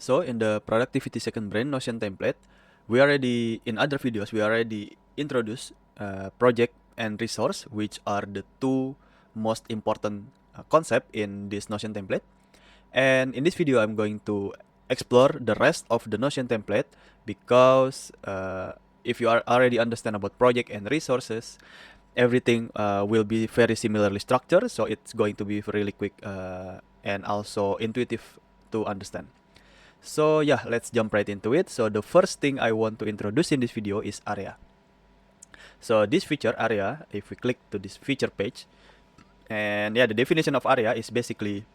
So in the productivity second brain Notion template, we already in other videos we already introduced project and resource, which are the two most important concept in this Notion template. And in this video, I'm going to explore the rest of the Notion template because if you are already understand about project and resources, everything will be very similarly structured. So it's going to be really quick and also intuitive to understand. So yeah, let's jump right into it. So the first thing I want to introduce in this video is area. So this feature area, if we click to this feature page, and yeah, the definition of area is basically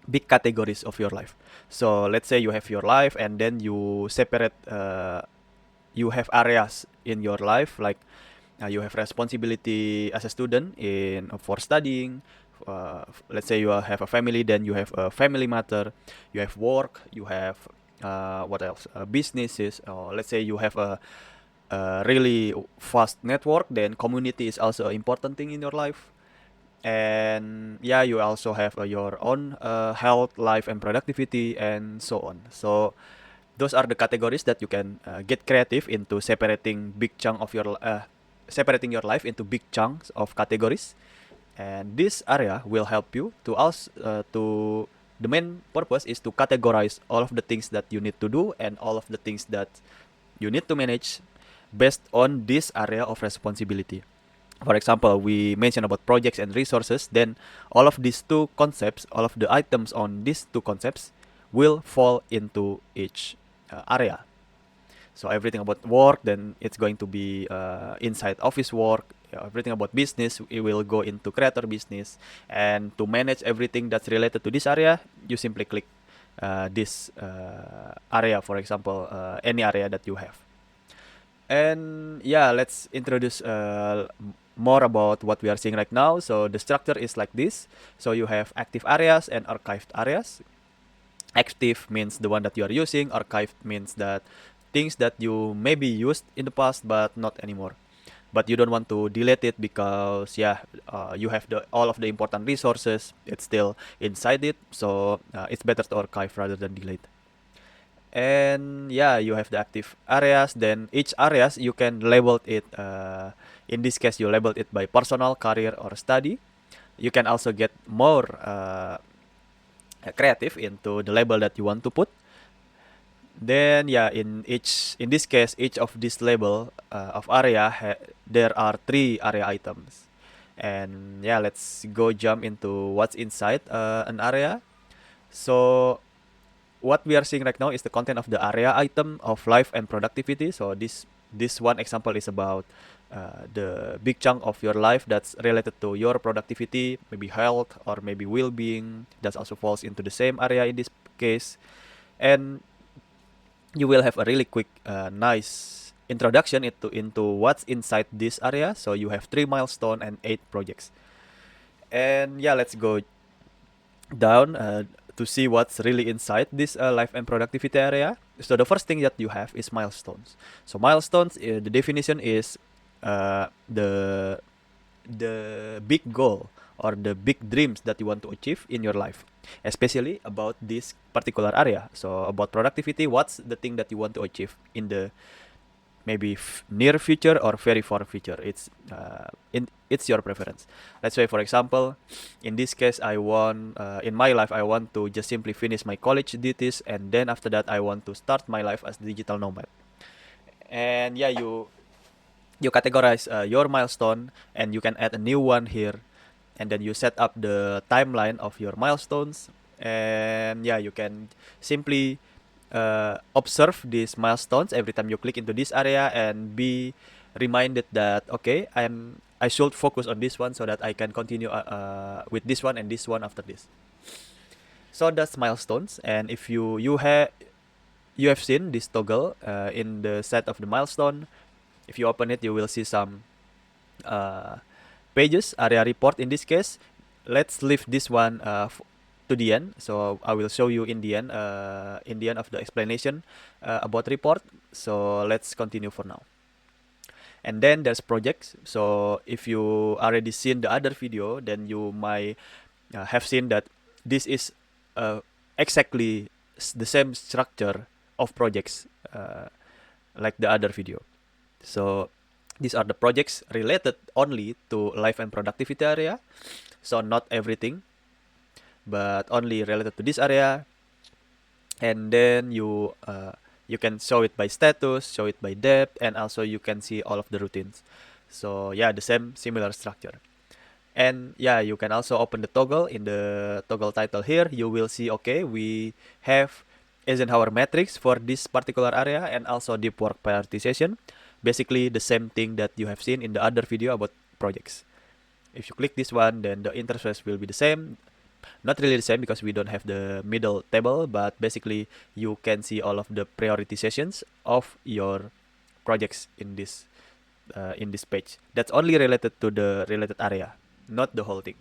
big categories of your life. So let's say you have your life and then you separate, you have areas in your life like you have responsibility as a student in for studying. Let's say you have a family, then you have a family matter. You have work. You have what else? Businesses. Or let's say you have a really fast network. Then community is also an important thing in your life. And yeah, you also have your own health, life, and productivity, and so on. So those are the categories that you can get creative into separating your life into big chunks of categories. And this area will help you to also to the main purpose is to categorize all of the things that you need to do and all of the things that you need to manage based on this area of responsibility. For example, we mentioned about projects and resources, then all of these two concepts, all of the items on these two concepts will fall into each area. So everything about work, then it's going to be inside office work. Everything about business, it will go into creator business. And to manage everything that's related to this area, you simply click this area, for example, any area that you have. And yeah, let's introduce more about what we are seeing right now. So the structure is like this. So you have active areas and archived areas. Active means the one that you are using. Archived means that things that you maybe used in the past but not anymore. But you don't want to delete it because yeah, you have the all of the important resources. It's still inside it, so it's better to archive rather than delete. And yeah, you have the active areas. Then each areas you can label it. In this case, you labeled it by personal, career, or study. You can also get more creative into the label that you want to put. Then yeah, in this case, each of this label of area there are 3 area items. And yeah, let's go jump into what's inside an area. So what we are seeing right now is the content of the area item of life and productivity. So this one example is about the big chunk of your life that's related to your productivity, maybe health or maybe well-being. That also falls into the same area in this case. And you will have a really quick, nice introduction into what's inside this area. So you have 3 milestone and 8 projects. And yeah, let's go down to see what's really inside this life and productivity area. So the first thing that you have is milestones. So milestones, the definition is the big goal or the big dreams that you want to achieve in your life, especially about this particular area. So about productivity, what's the thing that you want to achieve in the maybe near future or very far future? It's your preference. Let's say, for example, in this case, I want in my life I want to just simply finish my college duties, and then after that I want to start my life as digital nomad. And yeah, you categorize your milestone, and you can add a new one here, and then you set up the timeline of your milestones. And yeah, you can simply observe these milestones every time you click into this area and be reminded that okay, I should focus on this one so that I can continue with this one and this one after this. So that's milestones. And if you have seen this toggle in the set of the milestone. If you open it, you will see some uh, pages, area report in this case. Let's leave this one to the end. So I will show you in the end of the explanation about report. So let's continue for now. And then there's projects. So if you already seen the other video, then you might have seen that this is exactly the same structure of projects like the other video. So these are the projects related only to life and productivity area. So not everything, but only related to this area. And then you can show it by status, show it by depth, and also you can see all of the routines. So yeah, the same similar structure. And yeah, you can also open the toggle. In the toggle title here, you will see, okay, we have Eisenhower matrix for this particular area and also deep work prioritization. Basically the same thing that you have seen in the other video about projects. If you click this one, then the interface will be the same. Not really the same because we don't have the middle table, but basically you can see all of the prioritizations of your projects in this page. That's only related to the related area, not the whole thing.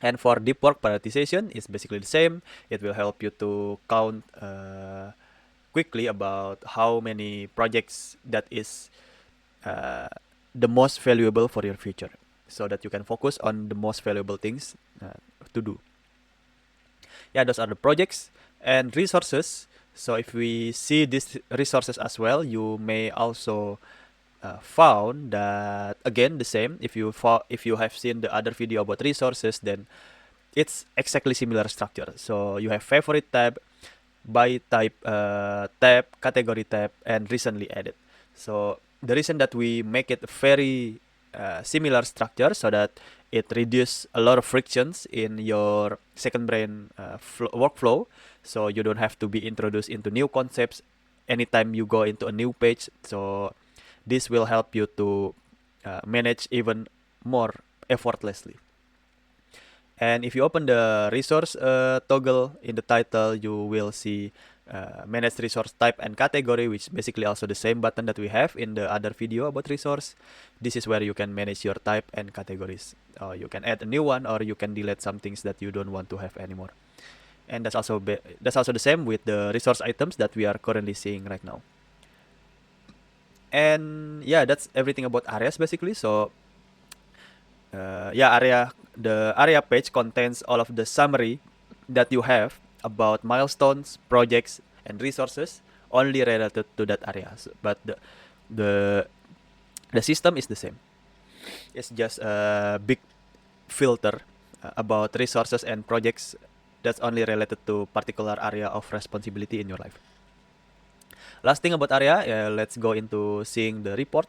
And for deep work prioritization, it's basically the same. It will help you to count quickly about how many projects that is the most valuable for your future, so that you can focus on the most valuable things to do. Yeah, those are the projects and resources. So if we see these resources as well, you may also found that again the same. If you have seen the other video about resources, then it's exactly similar structure. So you have favorite tab, by type tab, category tab, and recently added. So the reason that we make it very similar structure, so that it reduces a lot of frictions in your second brain workflow. So you don't have to be introduced into new concepts anytime you go into a new page. So this will help you to manage even more effortlessly. And if you open the resource toggle in the title, you will see manage resource type and category, which is basically also the same button that we have in the other video about resource. This is where you can manage your type and categories. You can add a new one, or you can delete some things that you don't want to have anymore. And that's also the same with the resource items that we are currently seeing right now. And yeah, that's everything about areas basically. So yeah, the area page contains all of the summary that you have about milestones, projects, and resources only related to that area. But the system is the same. It's just a big filter about resources and projects that's only related to particular area of responsibility in your life. Last thing about area, let's go into seeing the report.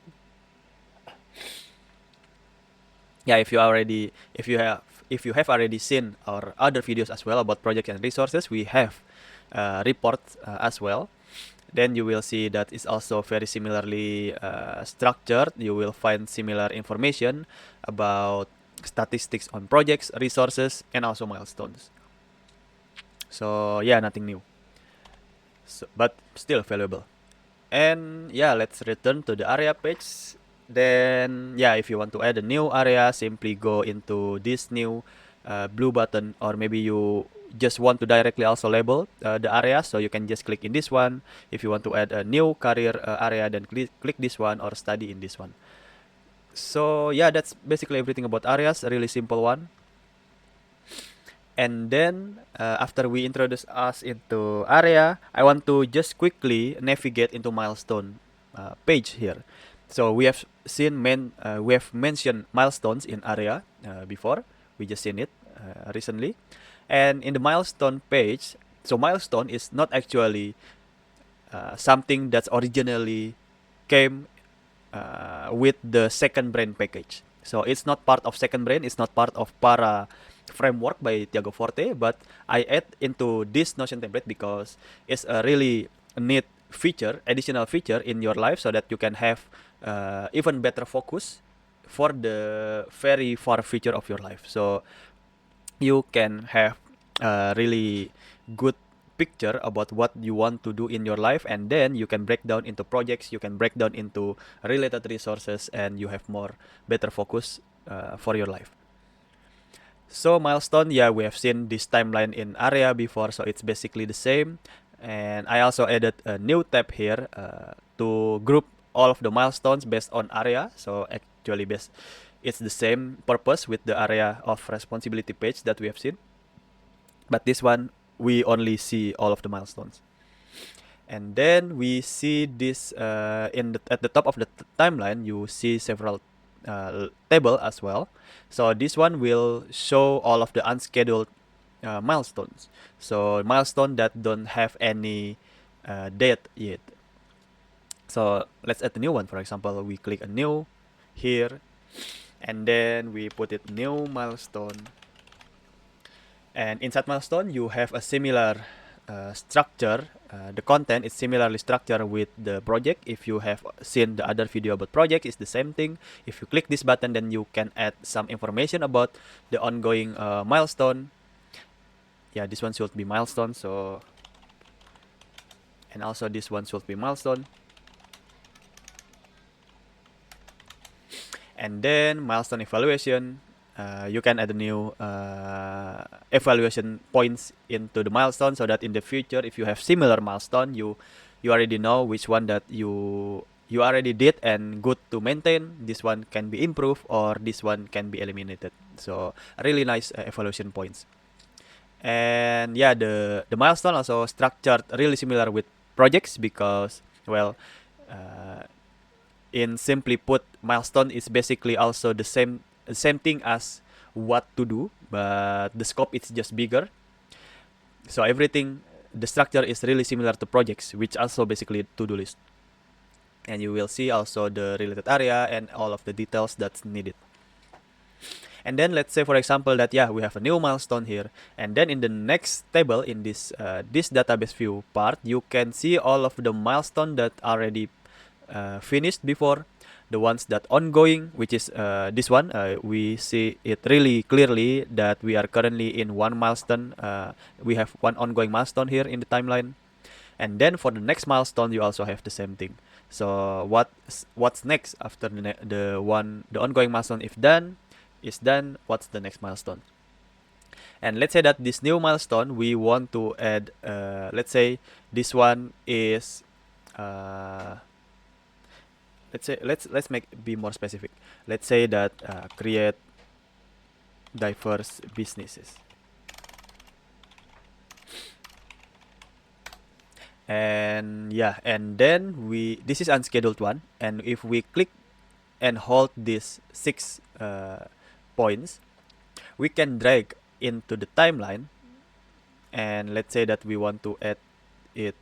Yeah, if you have already seen our other videos as well about project and resources, we have reports as well. Then you will see that it's also very similarly structured. You will find similar information about statistics on projects, resources, and also milestones. So yeah, nothing new. So, but still valuable. And yeah, let's return to the area page. Then yeah, if you want to add a new area, simply go into this new blue button, or maybe you just want to directly also label the area, so you can just click in this one. If you want to add a new career area, then click this one, or study in this one. So yeah, that's basically everything about areas. A really simple one. And then after we introduce us into area, I want to just quickly navigate into milestone page here. So we have mentioned milestones in area before. We just seen it recently. And in the milestone page, so milestone is not actually something that's originally came with the Second Brain package. So it's not part of Second Brain, it's not part of Para framework by Tiago Forte, but I add into this Notion template because it's a really neat feature, additional feature in your life, so that you can have even better focus for the very far future of your life. So you can have a really good picture about what you want to do in your life, and then you can break down into projects, you can break down into related resources, and you have better focus for your life. So milestone, yeah, we have seen this timeline in area before, so it's basically the same. And I also added a new tab here to group all of the milestones based on area. So actually it's the same purpose with the area of responsibility page that we have seen. But this one we only see all of the milestones. And then we see this at the top of the timeline, you see several table as well. So this one will show all of the unscheduled milestones. So milestone that don't have any date yet. So let's add a new one. For example, we click a new here, and then we put it new milestone. And inside milestone, you have a similar structure. The content is similarly structured with the project. If you have seen the other video about project, it's the same thing. If you click this button, then you can add some information about the ongoing milestone. Yeah, this one should be milestone. So, and also this one should be milestone. And then milestone evaluation. You can add a new evaluation points into the milestone, so that in the future, if you have similar milestone, you already know which one that you already did and good to maintain. This one can be improved, or this one can be eliminated. So really nice evaluation points. And yeah, the milestone also structured really similar with projects, because well, in simply put, milestone is basically also the same thing as what to do, but the scope is just bigger. So everything, the structure is really similar to projects, which also basically to-do list. And you will see also the related area and all of the details that's needed. And then let's say, for example, that yeah, we have a new milestone here, and then in the next table, in this this database view part, you can see all of the milestone that already finished before, the ones that ongoing, which is this one. We see it really clearly that we are currently in one milestone. We have one ongoing milestone here in the timeline. And then for the next milestone, you also have the same thing. So what's next after the ongoing milestone? If done is done, what's the next milestone? And let's say that this new milestone, we want to add, let's say this one is let's be more specific. Let's say that create diverse businesses. And yeah, and then this is unscheduled one, and if we click and hold these 6 points, we can drag into the timeline. And let's say that we want to add it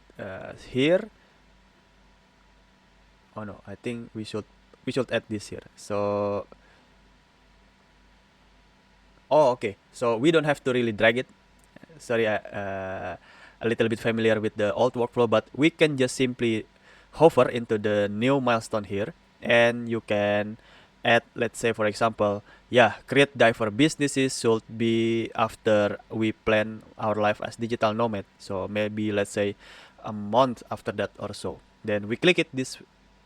here. Oh no, I think we should add this here. So okay, so we don't have to really drag it. Sorry, a little bit familiar with the old workflow, but we can just simply hover into the new milestone here, and you can add, let's say, for example, yeah, create diverse businesses should be after we plan our life as digital nomad. So maybe let's say a month after that or so. Then we click it this,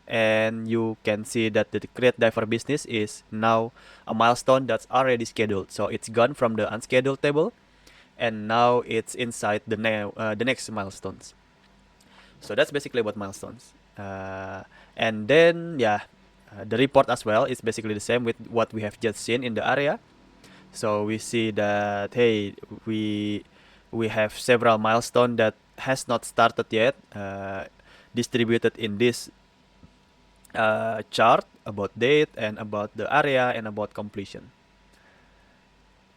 and you can see that the create diverse business is now a milestone that's already scheduled. So it's gone from the unscheduled table, and now it's inside the next milestones. So that's basically what milestones. And then yeah, the report as well is basically the same with what we have just seen in the area. So we see that hey, we have several milestones that has not started yet, distributed in this chart about date and about the area and about completion.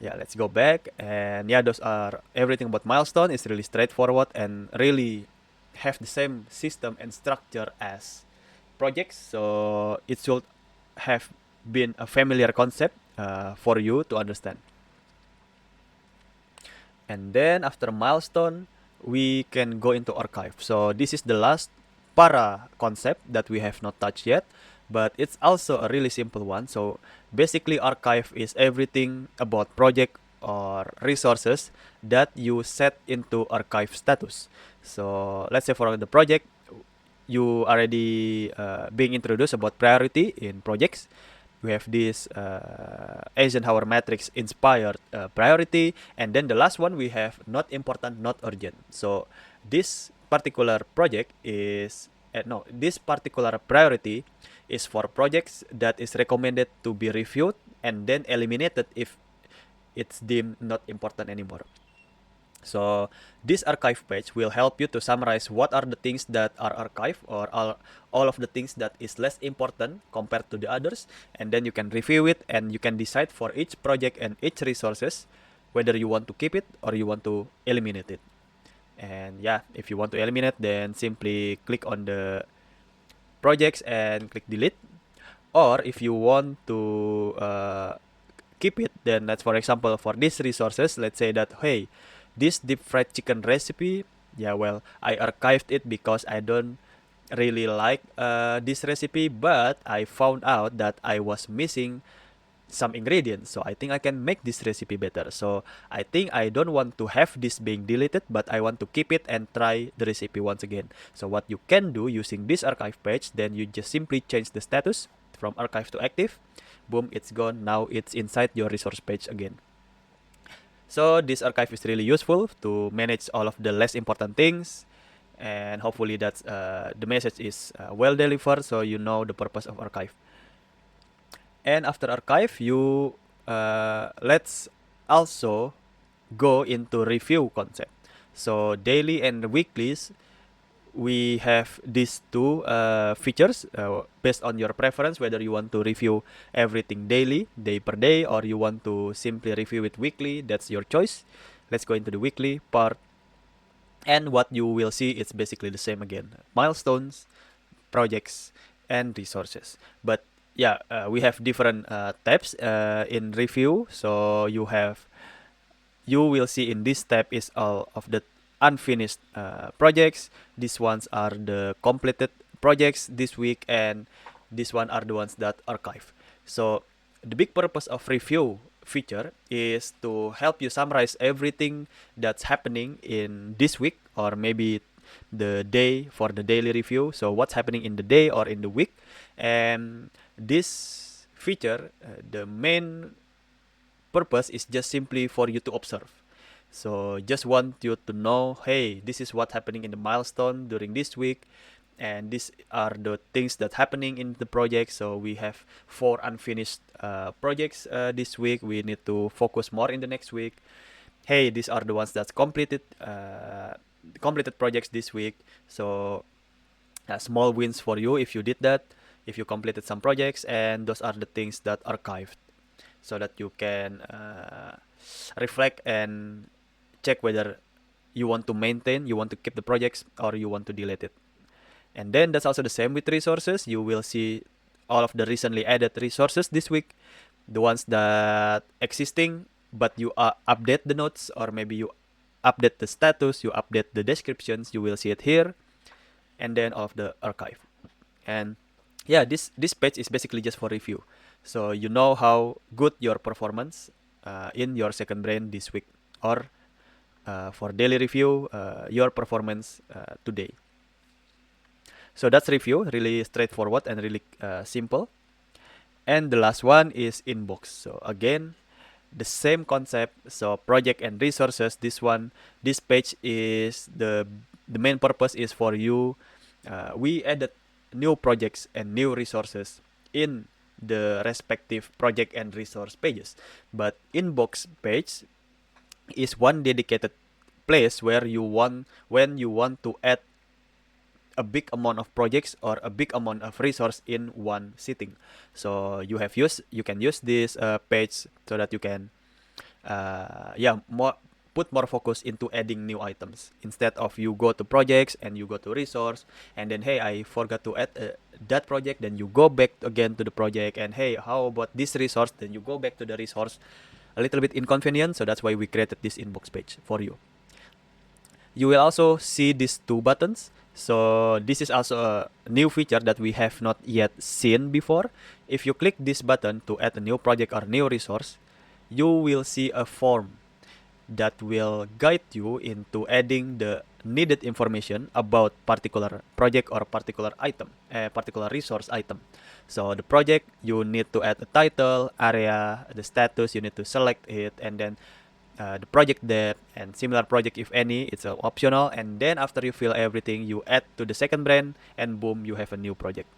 Yeah, let's go back, and yeah, those are everything about milestone. Is really straightforward and really have the same system and structure as projects. So it should have been a familiar concept for you to understand. And then after milestone, we can go into archive. So this is the last para concept that we have not touched yet, but it's also a really simple one. So basically, archive is everything about project or resources that you set into archive status. So let's say for the project, you already being introduced about priority in projects. We have this Eisenhower matrix inspired priority, and then the last one we have not important, not urgent. So this particular project is this particular priority is for projects that is recommended to be reviewed and then eliminated if it's deemed not important anymore. So this archive page will help you to summarize what are the things that are archived, or all of the things that is less important compared to the others, and then you can review it and you can decide for each project and each resources whether you want to keep it or you want to eliminate it. And yeah, if you want to eliminate, then simply click on the projects and click delete. Or if you want to keep it, then that's, for example, for these resources, let's say that, hey, this deep fried chicken recipe, yeah, well, I archived it because I don't really like this recipe, but I found out that I was missing some ingredients, so I think I can make this recipe better. So I think I don't want to have this being deleted, but I want to keep it and try the recipe once again. So what you can do using this archive page, then you just simply change the status from archive to active. Boom, it's gone. Now it's inside your resource page again. So this archive is really useful to manage all of the less important things, and hopefully that's the message is well delivered, so you know the purpose of archive. And after archive, you let's also go into review concept. So daily and weeklies, we have these two features based on your preference, whether you want to review everything daily, day per day, or you want to simply review it weekly. That's your choice. Let's go into the weekly part. And what you will see, it's basically the same again: milestones, projects, and resources. But yeah, we have different tabs in review. So you will see in this tab is all of the unfinished projects. These ones are the completed projects this week, and these one are the ones that archive. So the big purpose of review feature is to help you summarize everything that's happening in this week, or maybe the day for the daily review. So what's happening in the day or in the week. And this feature, the main purpose is just simply for you to observe. So just want you to know, hey, this is what's happening in the milestone during this week, and these are the things that happening in the project. So we have 4 unfinished projects this week. We need to focus more in the next week. Hey, these are the ones that's completed projects this week. So small wins for you if you did that, if you completed some projects, and those are the things that archived, so that you can reflect and check whether you want to maintain, you want to keep the projects, or you want to delete it. And then that's also the same with resources. You will see all of the recently added resources this week, the ones that existing, but you update the notes, or maybe you update the status, you update the descriptions, you will see it here. And then all of the archive. And yeah, this page is basically just for review, so you know how good your performance in your second brain this week, or for daily review, your performance today. So that's review, really straightforward and really simple. And the last one is inbox. So again, the same concept. So project and resources, this page is the main purpose is for you. We added new projects and new resources in the respective project and resource pages, but inbox page is one dedicated place where when you want to add a big amount of projects or a big amount of resource in one sitting. So you can use this page so that you can put more focus into adding new items, instead of you go to projects and you go to resource, and then, hey, I forgot to add that project, then you go back again to the project, and hey, how about this resource, then you go back to the resource. A little bit inconvenient, so that's why we created this inbox page for you. You will also see these 2 buttons. So this is also a new feature that we have not yet seen before. If you click this button to add a new project or new resource, you will see a form that will guide you into adding the needed information about particular project or particular item, particular resource item. So the project, you need to add a title, area, the status, you need to select it, and then the project depth, and similar project if any, it's optional. And then after you fill everything, you add to the second brand, and boom, you have a new project.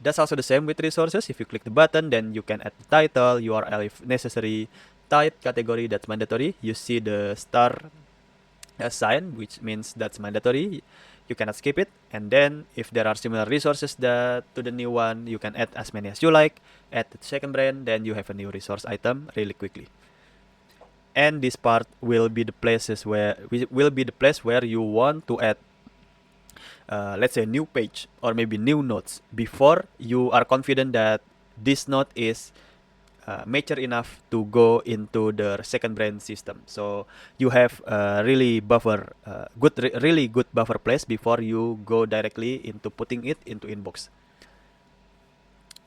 That's also the same with resources. If you click the button, then you can add the title, URL if necessary, type category that's mandatory, you see the star sign, which means that's mandatory. You cannot skip it. And then if there are similar resources that to the new one, you can add as many as you like. Add the second brand, then you have a new resource item really quickly. And this part will be the places where you want to add let's say new page or maybe new nodes before you are confident that this node is mature enough to go into the second brand system. So you have really really good buffer place before you go directly into putting it into inbox.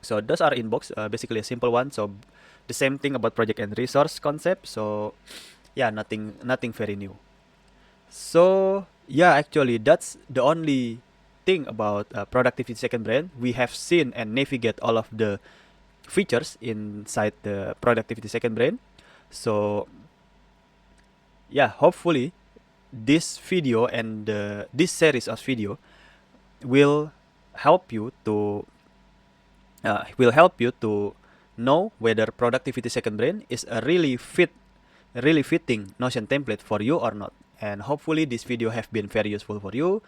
So those are inbox, basically a simple one. So the same thing about project and resource concept. So yeah, nothing very new. So yeah, actually that's the only thing about productivity second brand. We have seen and navigate all of the features inside the productivity second brand. So yeah, hopefully this video and this series of video will help you to know whether productivity second brand is a really fitting Notion template for you or not. And hopefully this video have been very useful for you.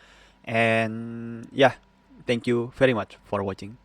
And yeah, thank you very much for watching.